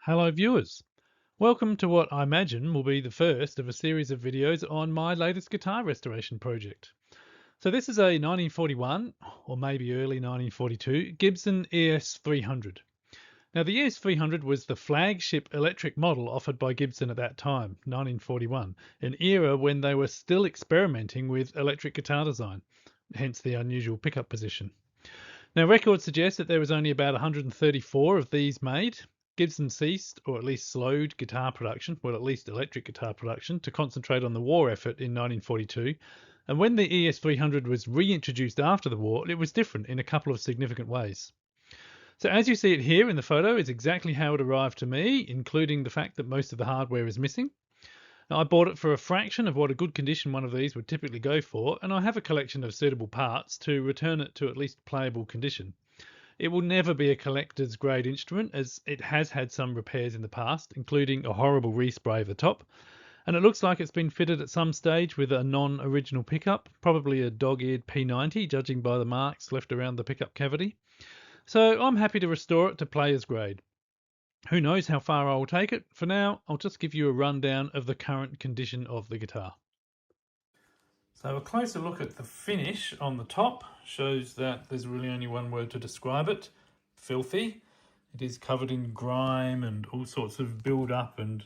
Hello viewers, welcome to what I imagine will be the first of a series of videos on my latest guitar restoration project. So this is a 1941 or maybe early 1942 Gibson ES300. Now the ES300 was the flagship electric model offered by Gibson at that time, 1941, an era when they were still experimenting with electric guitar design, hence the unusual pickup position. Now, records suggest that there was only about 134 of these made. Gibson ceased, or at least slowed, guitar production, well, at least electric guitar production, to concentrate on the war effort in 1942. And when the ES300 was reintroduced after the war, it was different in a couple of significant ways. So as you see it here in the photo, is exactly how it arrived to me, including the fact that most of the hardware is missing. Now, I bought it for a fraction of what a good condition one of these would typically go for, and I have a collection of suitable parts to return it to at least playable condition. It will never be a collector's grade instrument, as it has had some repairs in the past, including a horrible respray of the top, and it looks like it's been fitted at some stage with a non-original pickup, probably a dog-eared P90, judging by the marks left around the pickup cavity. So I'm happy to restore it to player's grade. Who knows how far I will take it? For now, I'll just give you a rundown of the current condition of the guitar. So a closer look at the finish on the top shows that there's really only one word to describe it: filthy. It is covered in grime and all sorts of build up and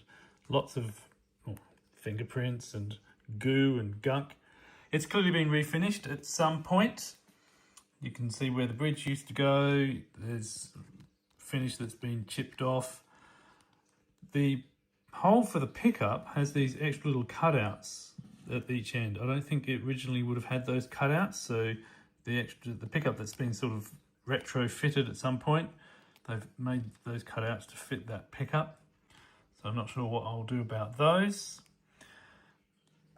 lots of fingerprints and goo and gunk. It's clearly been refinished at some point. You can see where the bridge used to go. There's finish that's been chipped off. The hole for the pickup has these extra little cutouts at each end. I don't think it originally would have had those cutouts, so the pickup that's been sort of retrofitted at some point, they've made those cutouts to fit that pickup. So I'm not sure what I'll do about those.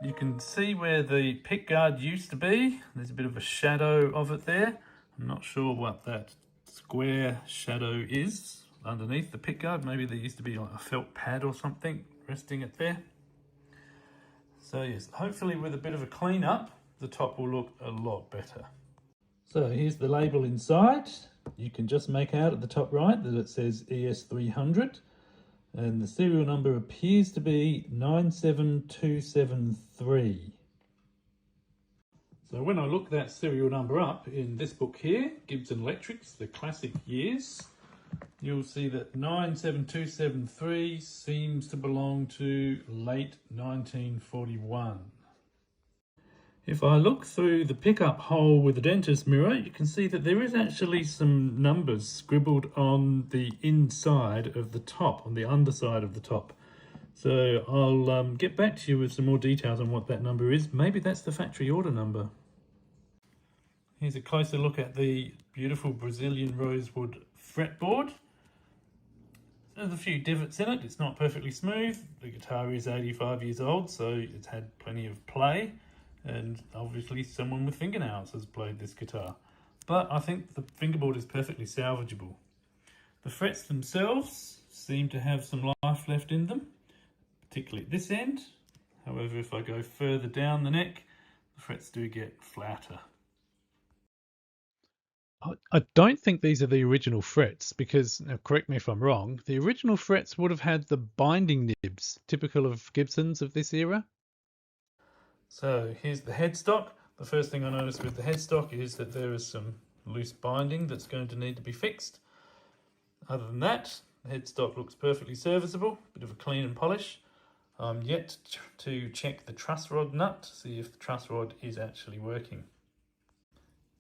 You can see where the pick guard used to be. There's a bit of a shadow of it there. I'm not sure what that square shadow is underneath the pick guard. Maybe there used to be like a felt pad or something resting it there. So yes, hopefully with a bit of a clean up, the top will look a lot better. So here's the label inside. You can just make out at the top right that it says ES300, and the serial number appears to be 97273. So when I look that serial number up in this book here, Gibson Electrics, the classic years, you'll see that 97273 seems to belong to late 1941. If I look through the pickup hole with the dentist mirror, you can see that there is actually some numbers scribbled on the inside of the top, on the underside of the top. So I'll get back to you with some more details on what that number is. Maybe that's the factory order number. Here's a closer look at the beautiful Brazilian rosewood fretboard. There's a few divots in it. It's not perfectly smooth. The guitar is 85 years old, so it's had plenty of play, and obviously someone with fingernails has played this guitar. But I think the fingerboard is perfectly salvageable. The frets themselves seem to have some life left in them, particularly at this end. However, if I go further down the neck, the frets do get flatter. I don't think these are the original frets because, now correct me if I'm wrong, the original frets would have had the binding nibs, typical of Gibsons of this era. So here's the headstock. The first thing I noticed with the headstock is that there is some loose binding that's going to need to be fixed. Other than that, the headstock looks perfectly serviceable, bit of a clean and polish. I'm yet to check the truss rod nut to see if the truss rod is actually working.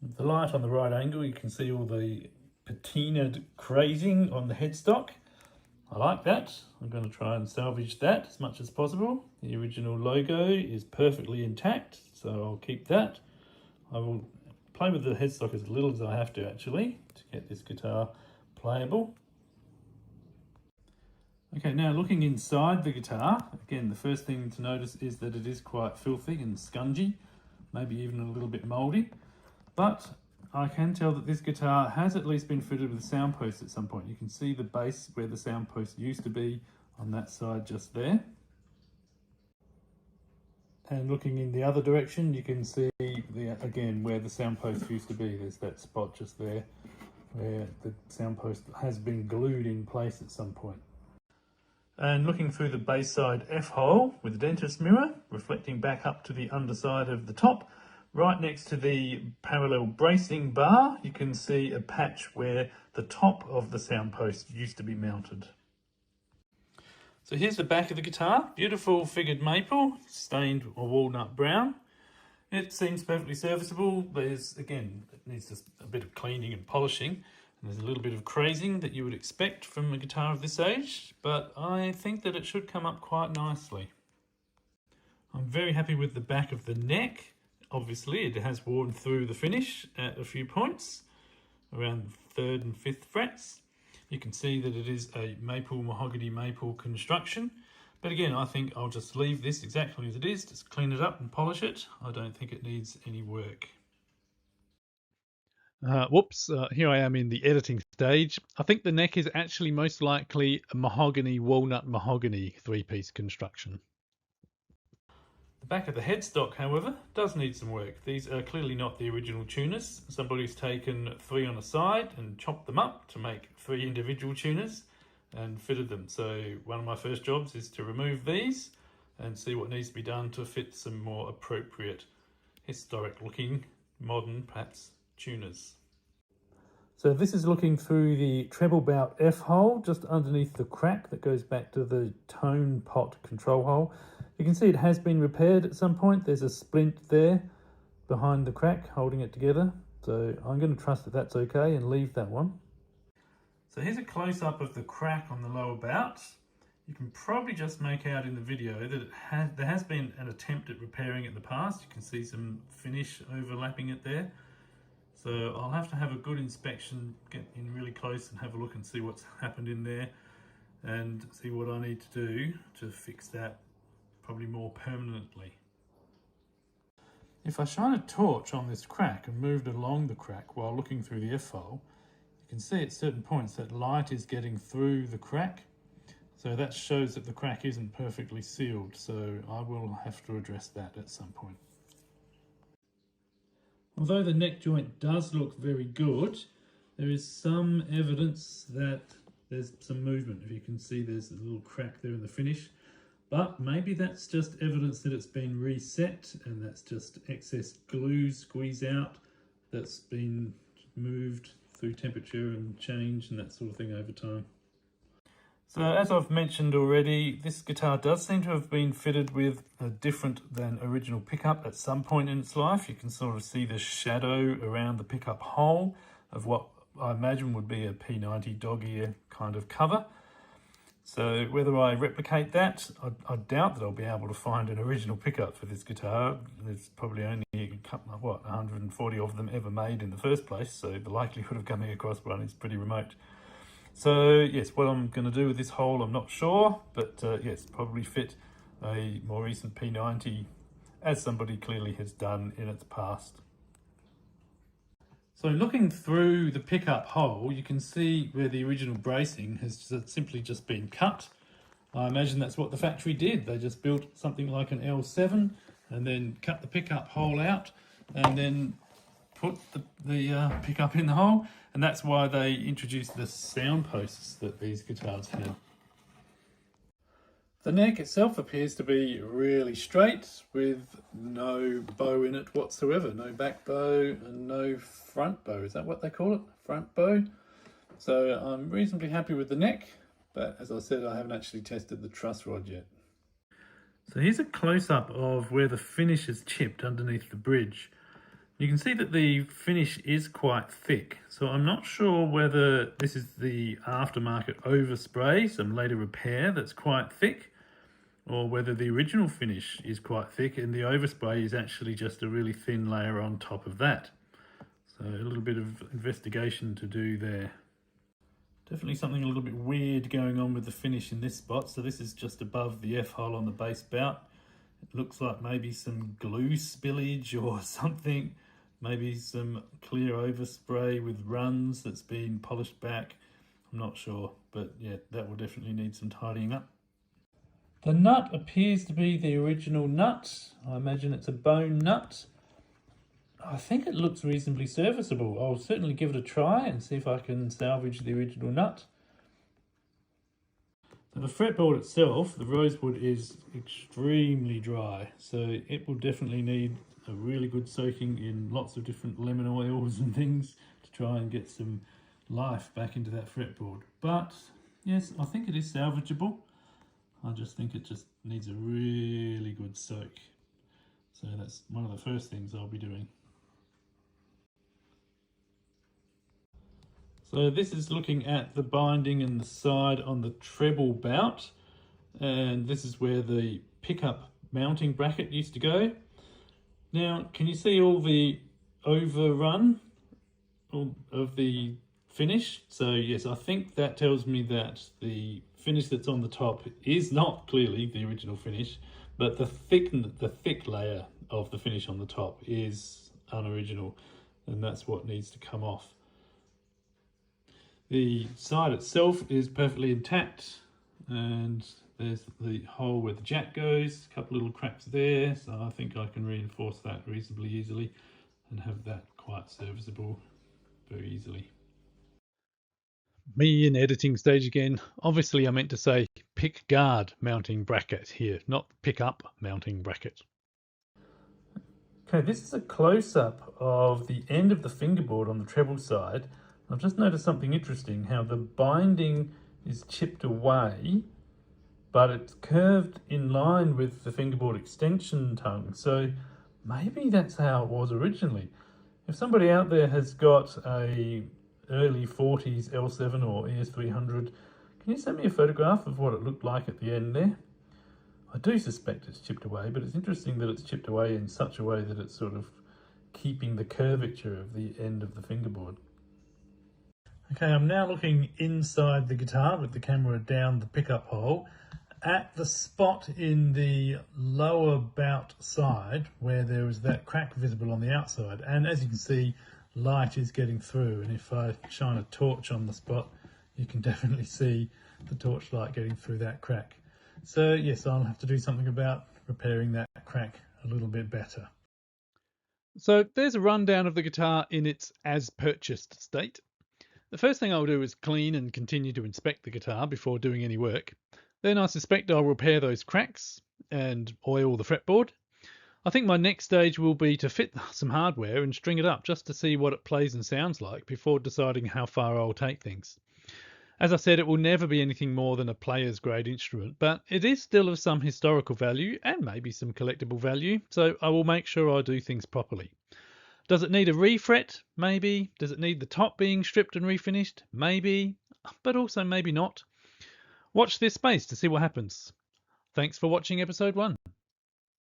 With the light on the right angle, you can see all the patinaed crazing on the headstock. I like that. I'm going to try and salvage that as much as possible. The original logo is perfectly intact, so I'll keep that. I will play with the headstock as little as I have to actually to get this guitar playable. Okay, now looking inside the guitar, again the first thing to notice is that it is quite filthy and scungy, maybe even a little bit mouldy. But I can tell that this guitar has at least been fitted with a sound post at some point. You can see the base where the sound post used to be on that side just there. And looking in the other direction, you can see again where the sound post used to be. There's that spot just there where the sound post has been glued in place at some point. And looking through the bass side F-hole with the dentist mirror, reflecting back up to the underside of the top, right next to the parallel bracing bar, you can see a patch where the top of the sound post used to be mounted. So here's the back of the guitar, beautiful figured maple, stained a walnut brown. It seems perfectly serviceable. There's, again, it needs just a bit of cleaning and polishing. And there's a little bit of crazing that you would expect from a guitar of this age, but I think that it should come up quite nicely. I'm very happy with the back of the neck. Obviously, it has worn through the finish at a few points, around the 3rd and 5th frets. You can see that it is a maple, mahogany maple construction. But again, I think I'll just leave this exactly as it is, just clean it up and polish it. I don't think it needs any work. Here I am in the editing stage. I think the neck is actually most likely a mahogany, walnut mahogany 3-piece construction. The back of the headstock, however, does need some work. These are clearly not the original tuners. Somebody's taken 3 on a side and chopped them up to make 3 individual tuners and fitted them. So one of my first jobs is to remove these and see what needs to be done to fit some more appropriate, historic looking, modern perhaps, tuners. So this is looking through the treble bout F hole just underneath the crack that goes back to the tone pot control hole. You can see it has been repaired at some point. There's a splint there behind the crack holding it together. So I'm going to trust that that's okay and leave that one. So here's a close-up of the crack on the lower bout. You can probably just make out in the video that there has been an attempt at repairing it in the past. You can see some finish overlapping it there. So I'll have to have a good inspection, get in really close and have a look and see what's happened in there and see what I need to do to fix that probably more permanently. If I shine a torch on this crack and move it along the crack while looking through the F-hole, you can see at certain points that light is getting through the crack. So that shows that the crack isn't perfectly sealed. So I will have to address that at some point. Although the neck joint does look very good, there is some evidence that there's some movement. If you can see, there's a little crack there in the finish. But maybe that's just evidence that it's been reset and that's just excess glue squeeze out that's been moved through temperature and change and that sort of thing over time. So as I've mentioned already, this guitar does seem to have been fitted with a different than original pickup at some point in its life. You can sort of see the shadow around the pickup hole of what I imagine would be a P90 dog ear kind of cover. So whether I replicate that, I doubt that I'll be able to find an original pickup for this guitar. There's probably only a couple of, 140 of them ever made in the first place, so the likelihood of coming across one is pretty remote. So yes, what I'm going to do with this hole, I'm not sure, but yes, probably fit a more recent P90 as somebody clearly has done in its past. So looking through the pickup hole, you can see where the original bracing has simply just been cut. I imagine that's what the factory did. They just built something like an L7 and then cut the pickup hole out and then put the pickup in the hole. And that's why they introduced the sound posts that these guitars have. The neck itself appears to be really straight with no bow in it whatsoever. No back bow and no front bow. Is that what they call it? Front bow? So I'm reasonably happy with the neck, but as I said, I haven't actually tested the truss rod yet. So here's a close-up of where the finish is chipped underneath the bridge. You can see that the finish is quite thick, so I'm not sure whether this is the aftermarket overspray, some later repair that's quite thick, or whether the original finish is quite thick and the overspray is actually just a really thin layer on top of that. So a little bit of investigation to do there. Definitely something a little bit weird going on with the finish in this spot. So this is just above the F-hole on the bass bout. It looks like maybe some glue spillage or something. Maybe some clear overspray with runs that's been polished back. I'm not sure, but yeah, that will definitely need some tidying up. The nut appears to be the original nut. I imagine it's a bone nut. I think it looks reasonably serviceable. I'll certainly give it a try and see if I can salvage the original nut. The fretboard itself, the rosewood, is extremely dry, so it will definitely need a really good soaking in lots of different lemon oils and things to try and get some life back into that fretboard. But yes, I think it is salvageable. I just think it just needs a really good soak. So that's one of the first things I'll be doing. So this is looking at the binding and the side on the treble bout, and this is where the pickup mounting bracket used to go. Now, can you see all the overrun of the finish? So yes, I think that tells me that the finish that's on the top is not clearly the original finish, but the thick layer of the finish on the top is unoriginal, and that's what needs to come off. The side itself is perfectly intact, and there's the hole where the jack goes, a couple little cracks there, so I think I can reinforce that reasonably easily and have that quite serviceable very easily. Me in editing stage again. Obviously I meant to say pick guard mounting bracket here, not pick up mounting bracket. Okay, this is a close-up of the end of the fingerboard on the treble side. I've just noticed something interesting, how the binding is chipped away, but it's curved in line with the fingerboard extension tongue. So maybe that's how it was originally. If somebody out there has got a early 40s L7 or ES300, can you send me a photograph of what it looked like at the end there? I do suspect it's chipped away, but it's interesting that it's chipped away in such a way that it's sort of keeping the curvature of the end of the fingerboard. Okay, I'm now looking inside the guitar with the camera down the pickup hole at the spot in the lower bout side where there is that crack visible on the outside. And as you can see, light is getting through. And if I shine a torch on the spot, you can definitely see the torchlight getting through that crack. So yes, I'll have to do something about repairing that crack a little bit better. So there's a rundown of the guitar in its as purchased state. The first thing I'll do is clean and continue to inspect the guitar before doing any work. Then I suspect I'll repair those cracks and oil the fretboard. I think my next stage will be to fit some hardware and string it up just to see what it plays and sounds like before deciding how far I'll take things. As I said, it will never be anything more than a player's grade instrument, but it is still of some historical value and maybe some collectible value, so I will make sure I do things properly. Does it need a refret? Maybe. Does it need the top being stripped and refinished? Maybe. But also maybe not. Watch this space to see what happens. Thanks for watching episode 1.